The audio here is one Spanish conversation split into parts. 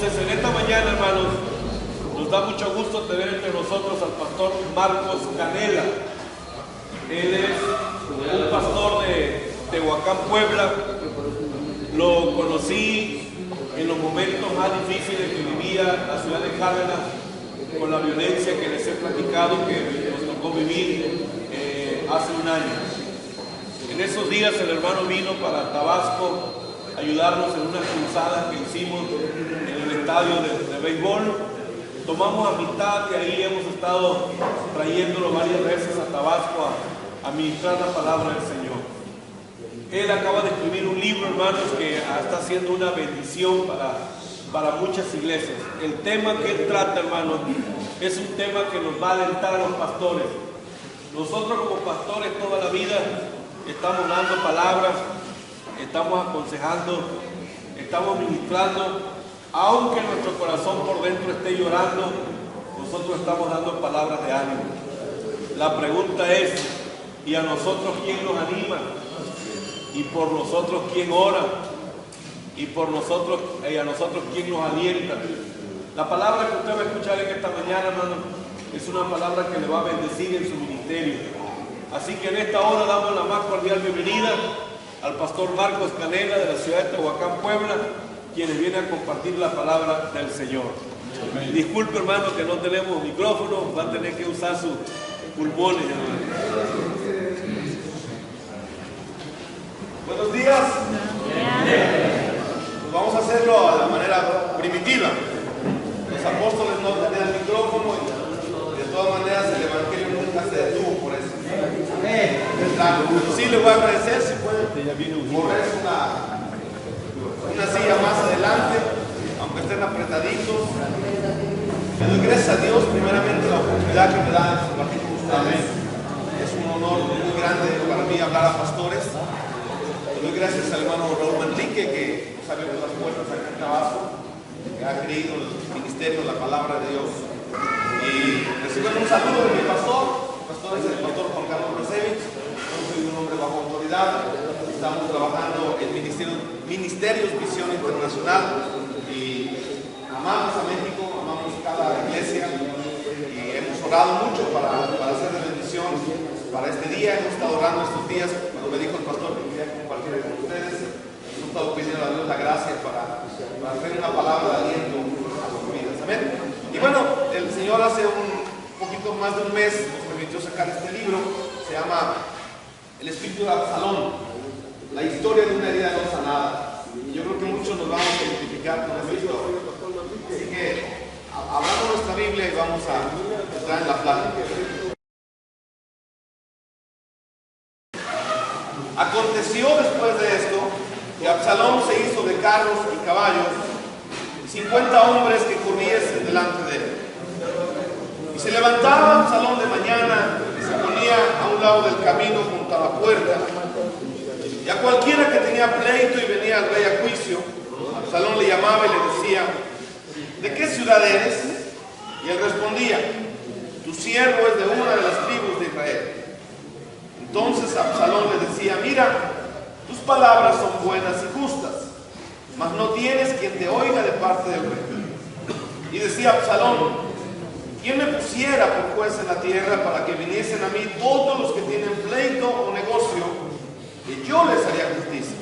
Entonces, en esta mañana, hermanos, nos da mucho gusto tener entre nosotros al pastor Marcos Canela. Él es un pastor de Tehuacán, Puebla. Lo conocí en los momentos más difíciles que vivía la ciudad de Cárdenas, con la violencia que les he platicado que nos tocó vivir hace un año. En esos días el hermano vino para Tabasco a ayudarnos en una cruzada que hicimos en el estadio de béisbol. Tomamos amistad y ahí hemos estado trayéndolo varias veces a Tabasco a ministrar la palabra del Señor. Él acaba de escribir un libro, hermanos, que está siendo una bendición para muchas iglesias. El tema que él trata, hermanos, es un tema que nos va a alentar a los pastores. Nosotros como pastores toda la vida estamos dando palabras, estamos aconsejando, estamos ministrando, aunque nuestro corazón por dentro esté llorando, nosotros estamos dando palabras de ánimo. La pregunta es, ¿y a nosotros quién nos anima? ¿Y por nosotros quién ora? ¿Y por nosotros y a nosotros quién nos alienta? La palabra que usted va a escuchar en esta mañana, hermano, es una palabra que le va a bendecir en su ministerio. Así que en esta hora damos la más cordial bienvenida al pastor Marcos Canela de la ciudad de Tehuacán, Puebla, quienes vienen a compartir la palabra del Señor. Amén. Disculpe, hermano, que no tenemos micrófono, va a tener que usar sus pulmones, hermano. Buenos días. Pues vamos a hacerlo a la manera primitiva. Los apóstoles no tenían el micrófono y de todas maneras el evangelio nunca se detuvo por eso. Sí, le voy a agradecer si puede correr una silla más adelante, aunque estén apretaditos. Le doy gracias a Dios primeramente la oportunidad que me da de compartir con ustedes. Es un honor muy grande para mí hablar a pastores. Le doy gracias al hermano Raúl Manrique, que nos ha abierto las puertas acá en Tabasco, que ha creído en el ministerio de la palabra de Dios. Y reciben un saludo de mi pastor. Mi pastor es el pastor Juan Carlos Resevich. Yo soy un hombre bajo autoridad. Estamos trabajando en Ministerios Visión Internacional y amamos a México, amamos cada iglesia y hemos orado mucho para hacer de bendición para este día. Hemos estado orando estos días cuando me dijo el pastor que quería compartir con ustedes. Hemos estado pidiendo a Dios la gracia para hacer una palabra de aliento a sus vidas. Amén. Y bueno, el Señor hace un poquito más de un mes nos permitió sacar este libro. Se llama El Espíritu de Absalón, la historia de una herida no sanada. Y yo creo que muchos nos vamos a identificar con esta historia. Así que abramos nuestra Biblia y vamos a entrar en la plática. Aconteció después de esto que Absalón se hizo de carros y caballos y 50 hombres que corriesen delante de él. Y se levantaba Absalón de mañana y se ponía a un lado del camino junto a la puerta. Y a cualquiera que tenía pleito y venía al rey a juicio, Absalón le llamaba y le decía: ¿de qué ciudad eres? Y él respondía: tu siervo es de una de las tribus de Israel. Entonces Absalón le decía: mira, tus palabras son buenas y justas, mas no tienes quien te oiga de parte del rey. Y decía Absalón: ¿quién me pusiera por juez en la tierra para que viniesen a mí todos los que tienen pleito o negocio, y yo les haría justicia?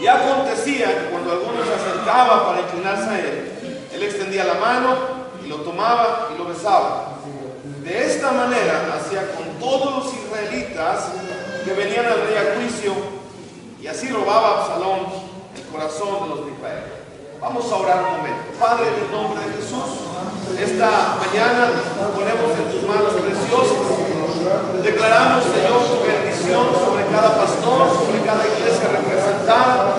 Y acontecía que cuando alguno se acercaba para inclinarse a él extendía la mano y lo tomaba y lo besaba. De esta manera hacía con todos los israelitas que venían al rey a juicio, y así robaba Absalón el corazón de los de Israel. Vamos a orar un momento. Padre, en el nombre de Jesús, esta mañana nos ponemos en tus manos preciosas. Declaramos, Señor, tu bendición sobre cada pastor, sobre cada iglesia representada.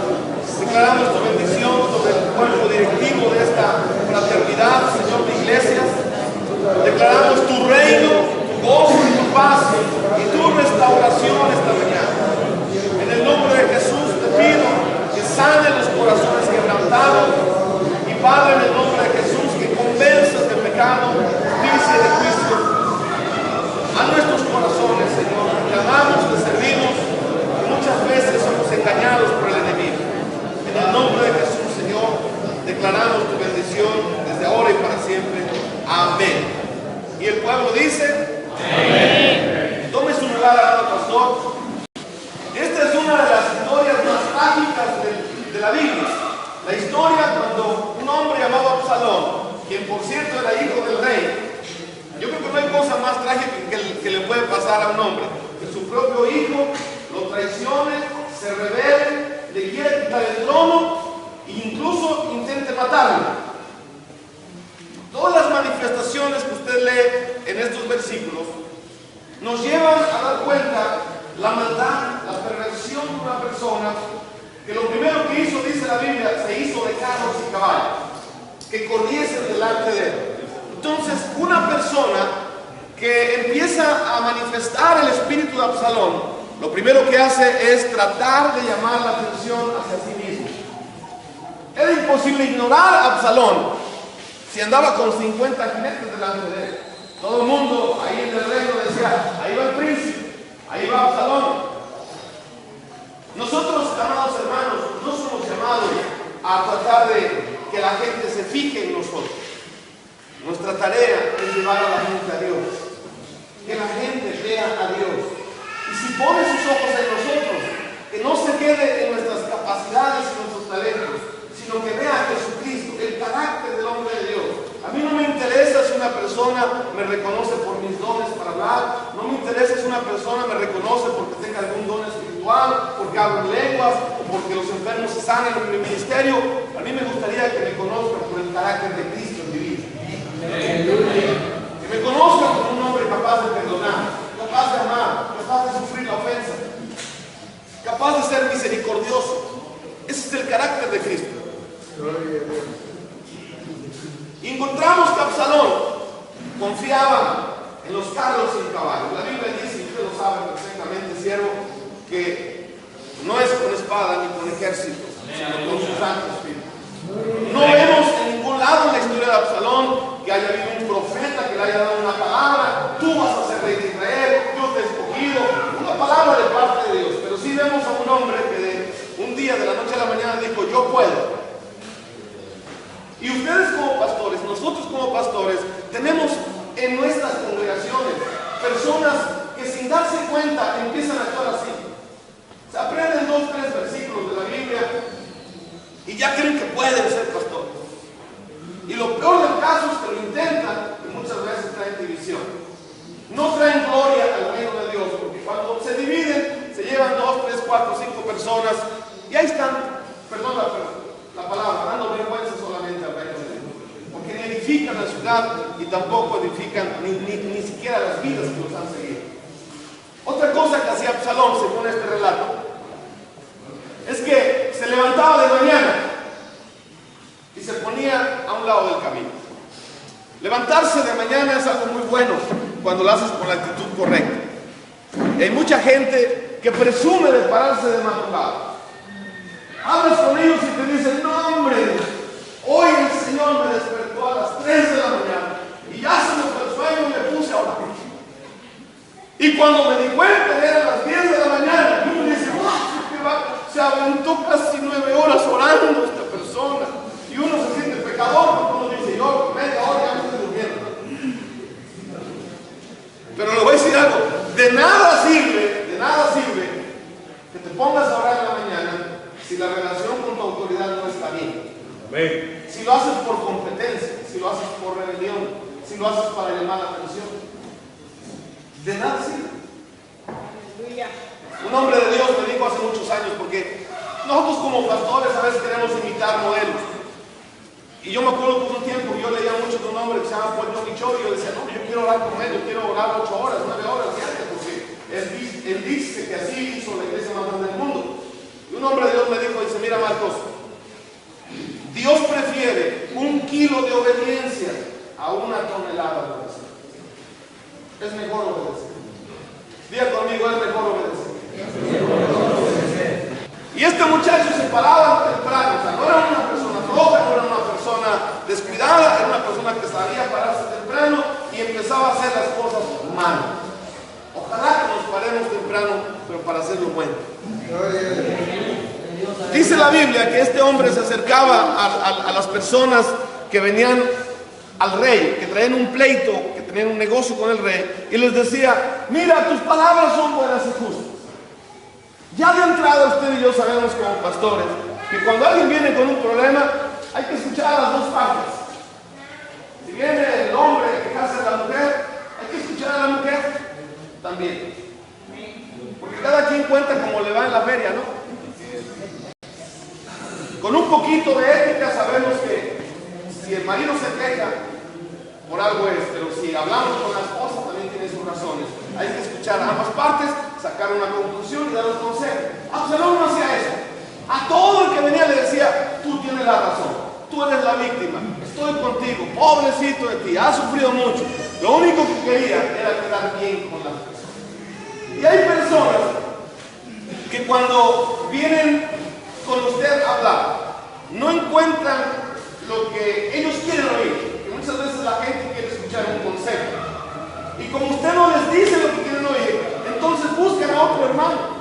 Declaramos tu bendición sobre el cuerpo directivo de esta fraternidad, Señor, de iglesias. Declaramos tu reino, tu gozo y tu paz y tu restauración esta mañana. En el nombre de Jesús te pido que sane los corazones quebrantados y, Padre, en el nombre de Jesús, que convenzas de pecado, justicia y de juicio a nuestros corazones, Señor. Te amamos, te servimos y muchas veces somos engañados por el enemigo. En el nombre de Jesús, Señor, declaramos declaramos tu bendición desde ahora y para siempre. Amén. Y el pueblo dice: amén. Tome su lugar, amado pastor. Esta es una de las historias más trágicas de la Biblia. La historia cuando un hombre llamado Absalón, quien por cierto era hijo del rey. Yo creo que no hay cosa más trágica que le puede pasar a un hombre: que su propio hijo lo traicione, se rebele, le quiere quitar el trono e incluso intente matarlo. Todas las manifestaciones que usted lee en estos versículos nos llevan a dar cuenta la maldad, la perversión de una persona que lo primero que hizo, dice la Biblia, se hizo de carros y caballos que corriesen delante de él. Entonces, una persona que empieza a manifestar el espíritu de Absalón, lo primero que hace es tratar de llamar la atención hacia sí mismo. Era imposible ignorar a Absalón si andaba con 50 jinetes delante de él. Todo el mundo ahí en el reino decía: ahí va el príncipe, ahí va Absalón. Nosotros, amados hermanos, no somos llamados a tratar de que la gente se fije en nosotros. Nuestra tarea es llevar a la gente a Dios, que la gente vea a Dios. Y si pone sus ojos en nosotros, que no se quede en nuestras capacidades y nuestros talentos, sino que vea a Jesucristo, el carácter del hombre de Dios. A mí no me interesa si una persona me reconoce por mis dones para hablar, no me interesa si una persona me reconoce porque tenga algún don espiritual, porque hablo en lenguas o porque los enfermos se sanen en mi ministerio. A mí me gustaría que me conozcan por el carácter de Cristo en mi vida. Que me conozcan como un hombre capaz de perdonar, capaz de amar, capaz de sufrir la ofensa, capaz de ser misericordioso. Ese es el carácter de Cristo. Y encontramos que Absalón confiaba en los carros y caballos. La Biblia dice, y usted lo sabe perfectamente, siervo, que no es con espada ni con ejército, sino con su Santo Espíritu. No vemos en ningún lado en la historia de Absalón que haya habido un profeta que le haya dado una palabra: tú vas a ser rey de Israel, yo te he escogido. Una palabra de parte de Dios. Pero sí vemos a un hombre que un día de la noche a la mañana dijo: yo puedo. Y ustedes como pastores, nosotros como pastores, tenemos en nuestras congregaciones personas que sin darse cuenta empiezan a actuar así. Se aprenden 2 o 3 versículos de la Biblia y ya creen que pueden ser pastores. Y lo peor del caso es que lo intentan y muchas veces traen división. No traen gloria al reino de Dios, porque cuando se dividen, se llevan 2, 3, 4, 5 personas y ahí están, perdón la palabra, dando vergüenza solamente al reino de Dios, porque ni edifican la ciudad y tampoco edifican ni siquiera las vidas que los han seguido. Otra cosa que hacía Absalón, según este relato, es que se levantaba de mañana y se ponía a un lado del camino. Levantarse de mañana es algo muy bueno cuando lo haces con la actitud correcta. Hay mucha gente que presume de pararse de madrugada. Hablas con ellos y te dicen: no, hombre, hoy el Señor me despertó a las 3 de la mañana y ya se me fue el sueño y me puse a orar. Y cuando me di cuenta eran las 10 de la mañana y uno dice: se aventó casi 9 horas orando esta persona. Y uno se siente pecador porque uno dice: yo media hora ya me estoy durmiendo. Pero le voy a decir algo: de nada sirve que te pongas a orar en la mañana si la relación con tu autoridad no está bien. Amén. Si lo haces por competencia, si lo haces por rebelión, si lo haces para llamar la atención, de nada sirve. Un hombre de Dios me dijo hace muchos años, porque nosotros como pastores a veces queremos imitar modelos. Y yo me acuerdo que por un tiempo yo leía mucho de un hombre que se llama Paul Johnny Cho, y yo decía: no, yo quiero orar con él, yo quiero orar 8 horas, 9 horas diarias, porque él dice que así hizo la iglesia más grande del mundo. Y un hombre de Dios me dijo, dice: mira, Marcos, Dios prefiere 1 kilo de obediencia a 1 tonelada de obedecer. Es mejor obedecer. Diga conmigo: es mejor obedecer. Y este muchacho se paraba temprano, o sea, no era una persona floja, no era una persona descuidada, era una persona que sabía pararse temprano y empezaba a hacer las cosas mal. Ojalá que nos paremos temprano, pero para hacerlo bueno. Dice la Biblia que este hombre se acercaba a las personas que venían al rey, que traían un pleito, que tenían un negocio con el rey, y les decía: mira, tus palabras son buenas y justas. Ya de entrada usted y yo sabemos como pastores que cuando alguien viene con un problema hay que escuchar a las dos partes. Si viene el hombre a quejarse de la mujer, hay que escuchar a la mujer también, porque cada quien cuenta como le va en la feria, ¿no? Con un poquito de ética sabemos que si el marido se queja, por algo es, pero si hablamos con la esposa también tiene sus razones. Hay que escuchar a ambas partes, sacar una conclusión y dar un consejo. Absalón no hacía eso. A todo el que venía le decía: tú tienes la razón, tú eres la víctima, estoy contigo, pobrecito de ti, has sufrido mucho. Lo único que quería era quedar bien con las personas. Y hay personas que cuando vienen con usted a hablar, no encuentran lo que ellos quieren oír. Que muchas veces la gente quiere escuchar un consejo, y como usted no les dice lo que quieren oír, entonces buscan a otro hermano.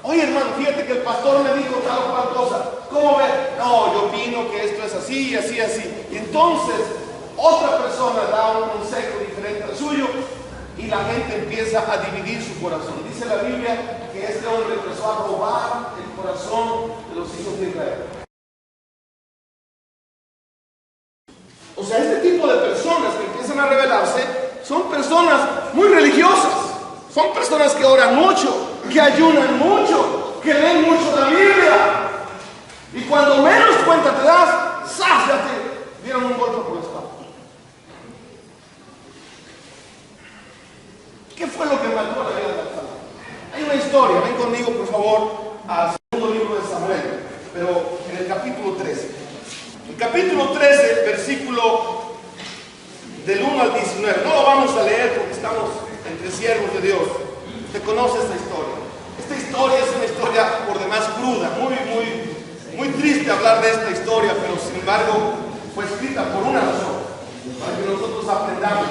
Oye, hermano, fíjate que el pastor me dijo tal o cual cosa, ¿cómo ves? No, yo opino que esto es así, así, así. Y entonces otra persona da un consejo diferente al suyo y la gente empieza a dividir su corazón. Dice la Biblia que este hombre empezó a robar el corazón de los hijos de Israel. O sea, este tipo de personas que empiezan a rebelarse son personas muy religiosas, son personas que oran mucho, que ayunan mucho, que leen mucho la Biblia, y cuando menos cuenta te das, ¡zas! Ya te dieron un golpe por la espalda. ¿Qué fue lo que marcó la vida de Absalón? Hay una historia, ven conmigo por favor al segundo libro de Samuel, pero en el capítulo 13. El capítulo 13, versículo del 1 al 19. No lo vamos a leer porque estamos entre siervos de Dios. Usted conoce esta historia. Esta historia es una historia por demás cruda, muy triste hablar de esta historia, pero sin embargo fue escrita por una razón, para que nosotros aprendamos.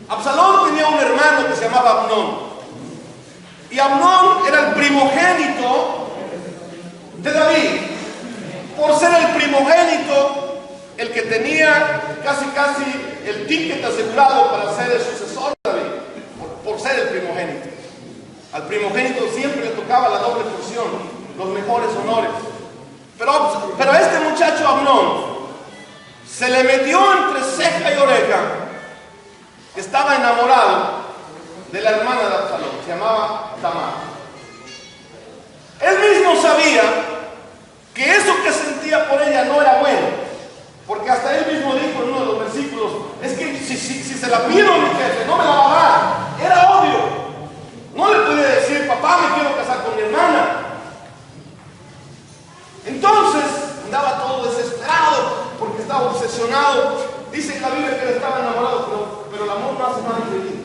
Absalón tenía un hermano que se llamaba Amnón, y Amnón era el primogénito de David. Por ser el primogénito, el que tenía casi el ticket asegurado para ser el sucesor de David, por ser el primogénito. Al primogénito siempre le tocaba la doble porción, los mejores honores. Pero a este muchacho Amnón se le metió entre ceja y oreja que estaba enamorado de la hermana de Absalón, se llamaba Tamar. Él mismo sabía que eso que sentía por ella no era bueno, porque hasta él mismo dijo en uno de los versículos: es que si se la pido a mi jefe, no me la va a dar. Era obvio. No le podía decir: papá, me quiero casar con mi hermana. Entonces andaba todo desesperado porque estaba obsesionado. Dice en la Biblia que él estaba enamorado, pero el amor no hace nada increíble.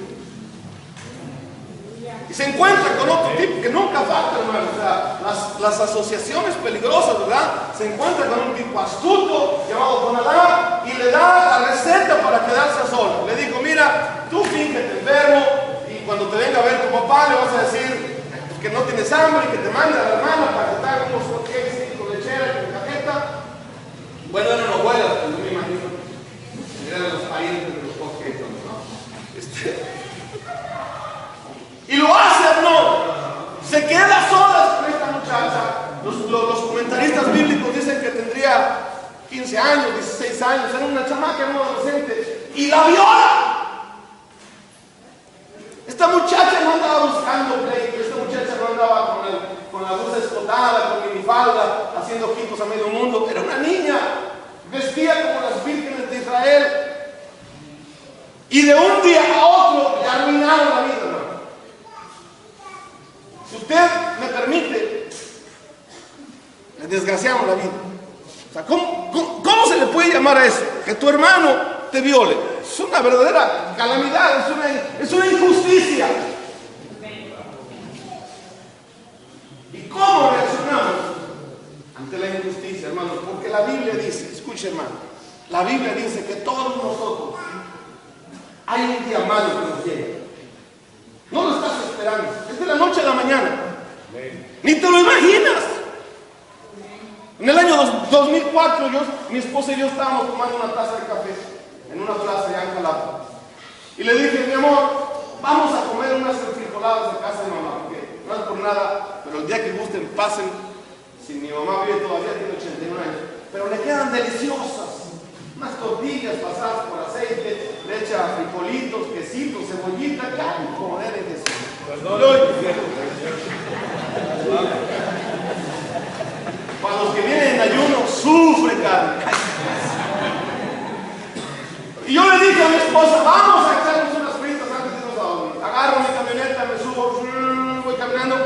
Y se encuentra con otro tipo que nunca falta, hermano. O sea, las asociaciones peligrosas, ¿verdad? Se encuentra con un tipo astuto llamado Jonadab y le da la receta para quedarse a solas. Le dijo: mira, tú fíngete enfermo, y cuando te venga a ver tu papá le vas a decir que no tienes hambre y que te mande a la hermana para que te haga unos hotcakes con lechera y con cajeta. Bueno, eran hojuelas, pero no me imagino. Eran los parientes de los hotcakes, ¿no? Y lo hace Amnón. Se queda sola con esta muchacha. Los comentaristas bíblicos dicen que tendría 15 años, 16 años. Era una chamaca, era un adolescente. Y la viola. Esta muchacha no andaba buscando pleito. Esta muchacha no andaba con la luz escotada, con minifalda, haciendo ojitos a medio mundo. Era una niña, vestida como las vírgenes de Israel. Y de un día a otro le arruinaron la vida, hermano. Si usted me permite, le desgraciamos la vida. O sea, ¿cómo se le puede llamar a eso? Que tu hermano te viole. Es una verdadera calamidad, es una injusticia. ¿Y cómo reaccionamos ante la injusticia, hermano? Porque la Biblia dice, escuche, hermano, la Biblia dice que todos nosotros hay un día malo que nos llega. No lo estás esperando, es de la noche a la mañana. Ni te lo imaginas. En el año 2004, mi esposa y yo estábamos tomando una taza de café en una plaza allá en Jalapa. Y le dije, mi amor, vamos a comer unas frijoladas de casa de mamá, porque no es por nada, pero el día que gusten, pasen. Si mi mamá vive todavía, tiene 81 años, pero le quedan deliciosas. Unas tortillas pasadas por aceite, le echa frijolitos, quesitos, cebollita, ¡ay, joder, es eso! Para los que vienen en ayuno, sufre, carne. Y yo le dije a mi esposa, vamos a echarnos unas fritas antes de irnos a dormir. Agarro mi camioneta, me subo, voy caminando,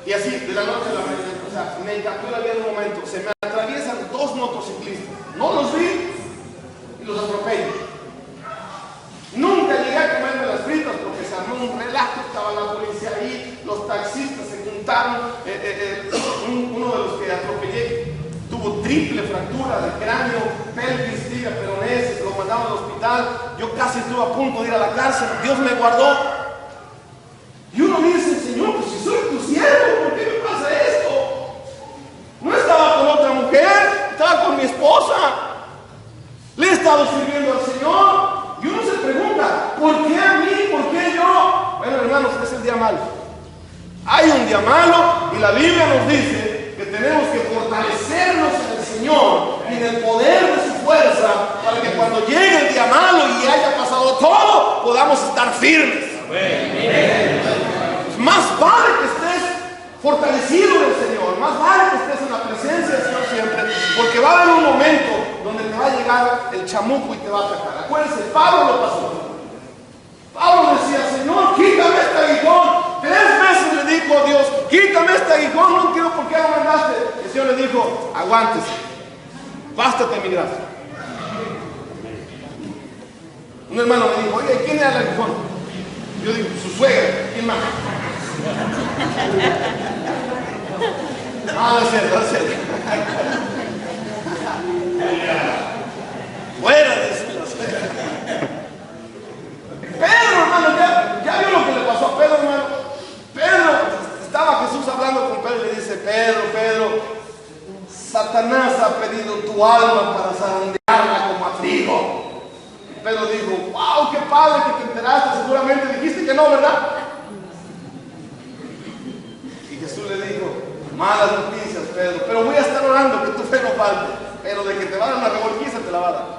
y así, de la noche a la mañana, o sea, me encantó la vida en un momento. Se me atraviesan dos motociclistas. No los vi y los atropello. Nunca llegué a comerme las fritas porque se armó un relajo, estaba la policía ahí, los taxistas se juntaron, uno de los que atropellé tuvo triple fractura de cráneo, pelvis, tibia, peronés, lo mandaron al hospital, yo casi estuve a punto de ir a la cárcel, Dios me guardó. Y uno dice, Señor, pues si soy tu siervo, ¿por qué me pasa esto? No estaba con otra mujer, estaba con mi esposa, le he estado sirviendo al Señor. Y uno se pregunta, ¿por qué a mí? ¿Por qué yo? Bueno, hermanos, es el día malo. Hay un día malo y la Biblia nos dice que tenemos que fortalecernos en el Señor y en el poder de su fuerza para que cuando llegue el día malo y haya pasado todo, podamos estar firmes. Es más vale que estés fortalecido en el Señor, más vale que estés en la presencia del Señor siempre, porque va a haber un momento donde te va a llegar el chamuco y te va a atacar. Acuérdense, Pablo lo pasó. Pablo decía, Señor, quítame este aguijón. 3 veces le dijo a Dios, quítame este aguijón, no entiendo por qué lo mandaste. El Señor le dijo, aguántese, bástate mi gracia. Un hermano me dijo, oye, ¿quién era el aguijón? Yo digo, su suegra, ¿quién más? No es cierto, no es cierto. Fuera de eso. Pedro, hermano, ya vio lo que le pasó a Pedro, hermano. Pedro, estaba Jesús hablando con Pedro y le dice, Pedro, Satanás ha pedido tu alma para zarandearla como a trigo. Y Pedro dijo, wow, qué padre que te enteraste, seguramente dijiste que no, ¿verdad? Y Jesús le dijo, malas noticias, Pedro, pero voy a estar orando que tu fe no falte, pero de que te va a dar una revolquiza te la va a dar.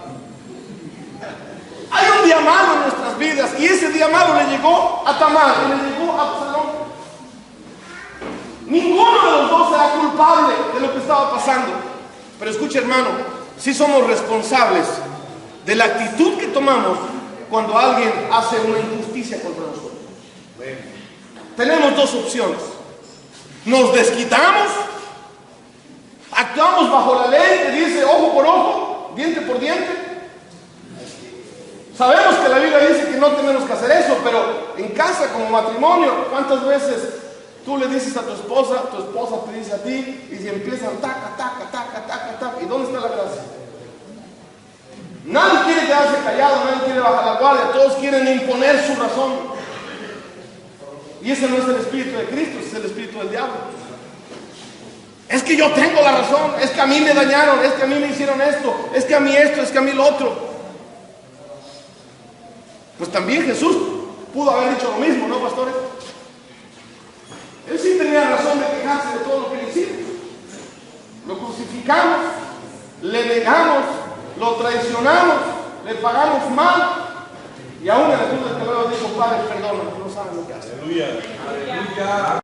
Hay un día malo en nuestras vidas y ese día malo le llegó a Tamar y le llegó a Absalón. Ninguno de los dos era culpable de lo que estaba pasando. Pero escuche, hermano, sí somos responsables de la actitud que tomamos cuando alguien hace una injusticia contra nosotros. Tenemos dos opciones. Nos desquitamos, actuamos bajo la ley que dice ojo por ojo, diente por diente. Sabemos que la Biblia dice que no tenemos que hacer eso, pero en casa como matrimonio, ¿cuántas veces tú le dices a tu esposa te dice a ti, y si empiezan taca, ¿y dónde está la gracia? Nadie quiere quedarse callado, nadie quiere bajar la guardia, todos quieren imponer su razón. Y ese no es el espíritu de Cristo, ese es el espíritu del diablo. Es que yo tengo la razón, es que a mí me dañaron, es que a mí me hicieron esto, es que a mí esto, es que a mí lo otro. Pues también Jesús pudo haber dicho lo mismo, ¿no, pastores? Él sí tenía razón de quejarse de todo lo que le hicieron. Lo crucificamos, le negamos, lo traicionamos, le pagamos mal. Y aún en el cruz del Calvario dijo, Padre, perdóname, no saben lo que hacen. Aleluya.